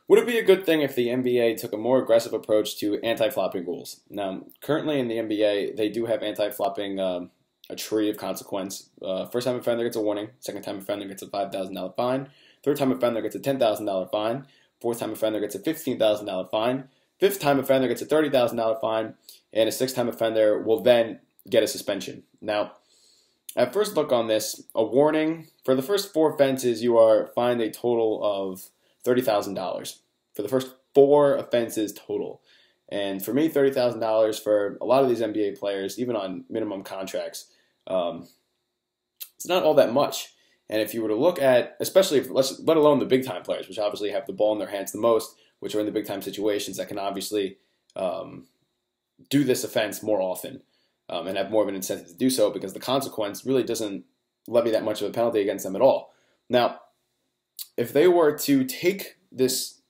Would it be a good thing if the NBA took a more aggressive approach to anti-flopping rules? Now, currently in the NBA, they do have anti-flopping a tree of consequence. First time offender gets a warning. Second time offender gets a $5,000 fine. Third time offender gets a $10,000 fine. Fourth time offender gets a $15,000 fine. Fifth time offender gets a $30,000 fine. And a sixth time offender will then get a suspension. Now, at first look on this, a warning. For the first 4 offenses, you are fined a total of $30,000 for the first 4 offenses total. And for me, $30,000 for a lot of these NBA players, even on minimum contracts, it's not all that much. And if you were to look at, especially if, let alone the big time players, which obviously have the ball in their hands the most, which are in the big time situations that can obviously do this offense more often and have more of an incentive to do so, because the consequence really doesn't levy that much of a penalty against them at all. Now, if they were to take this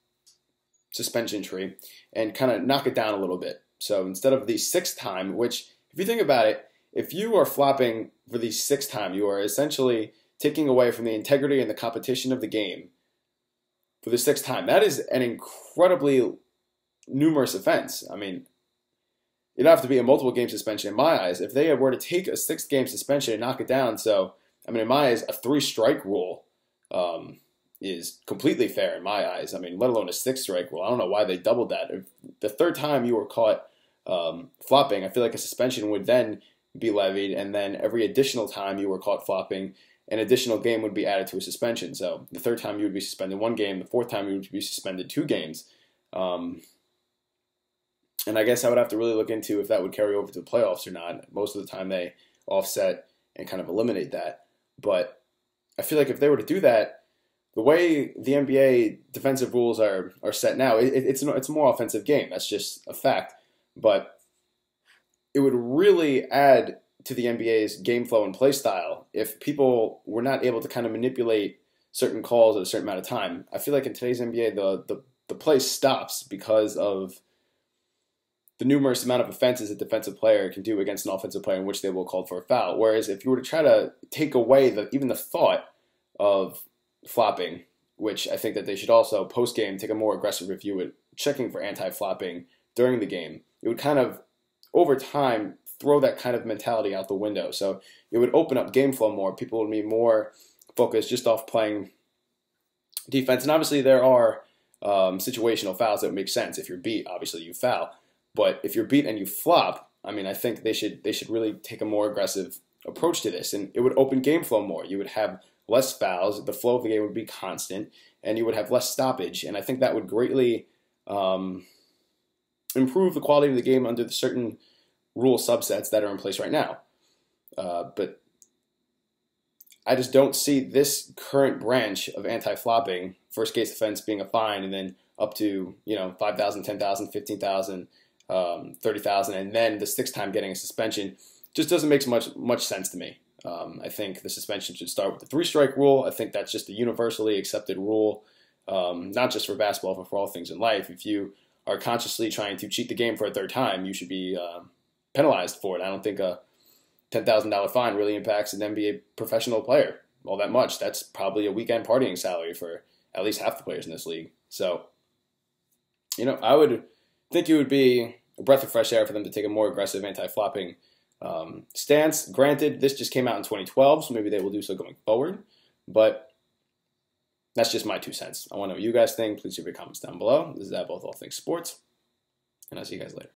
suspension tree and kind of knock it down a little bit, so instead of the 6th time, which if you think about it, if you are flopping for the 6th time, you are essentially taking away from the integrity and the competition of the game for the 6th time. That is an incredibly numerous offense. I mean, it'd have to be a multiple game suspension in my eyes. If they were to take a 6th game suspension and knock it down, so, I mean, in my eyes, a 3-strike rule is completely fair in my eyes. I mean, let alone a 6-strike rule. I don't know why they doubled that. If the 3rd time you were caught flopping, I feel like a suspension would then be levied, and then every additional time you were caught flopping, an additional game would be added to a suspension. So the 3rd time you would be suspended 1 game, the 4th time you would be suspended 2 games. And I guess I would have to really look into if that would carry over to the playoffs or not. Most of the time they offset and kind of eliminate that. But I feel like if they were to do that, the way the NBA defensive rules are set now, it's a more offensive game. That's just a fact. But it would really add to the NBA's game flow and play style if people were not able to kind of manipulate certain calls at a certain amount of time. I feel like in today's NBA, the play stops because of the numerous amount of offenses a defensive player can do against an offensive player in which they will call for a foul. Whereas if you were to try to take away even the thought of flopping, which I think that they should also post-game take a more aggressive review at checking for anti-flopping during the game, it would kind of, over time, throw that kind of mentality out the window. So it would open up game flow more. People would be more focused just off playing defense. And obviously there are situational fouls that would make sense. If you're beat, obviously you foul. But if you're beat and you flop, I mean, I think they should really take a more aggressive approach to this, and it would open game flow more. You would have less fouls, the flow of the game would be constant, and you would have less stoppage. And I think that would greatly improve the quality of the game under the certain rule subsets that are in place right now. But I just don't see this current branch of anti-flopping, first case offense being a fine, and then up to, $5,000, $10,000, $15,000, $30,000, and then the 6th time getting a suspension, just doesn't make much sense to me. I think the suspension should start with the 3-strike rule. I think that's just a universally accepted rule, not just for basketball, but for all things in life. If you are consciously trying to cheat the game for a 3rd time, you should be penalized for it. I don't think a $10,000 fine really impacts an NBA professional player all that much. That's probably a weekend partying salary for at least half the players in this league. So, I would think it would be a breath of fresh air for them to take a more aggressive anti-flopping stance. Granted, this just came out in 2012, so maybe they will do so going forward. But that's just my 2 cents. I want to know what you guys think. Please leave your comments down below. This is Both All Things Sports, and I'll see you guys later.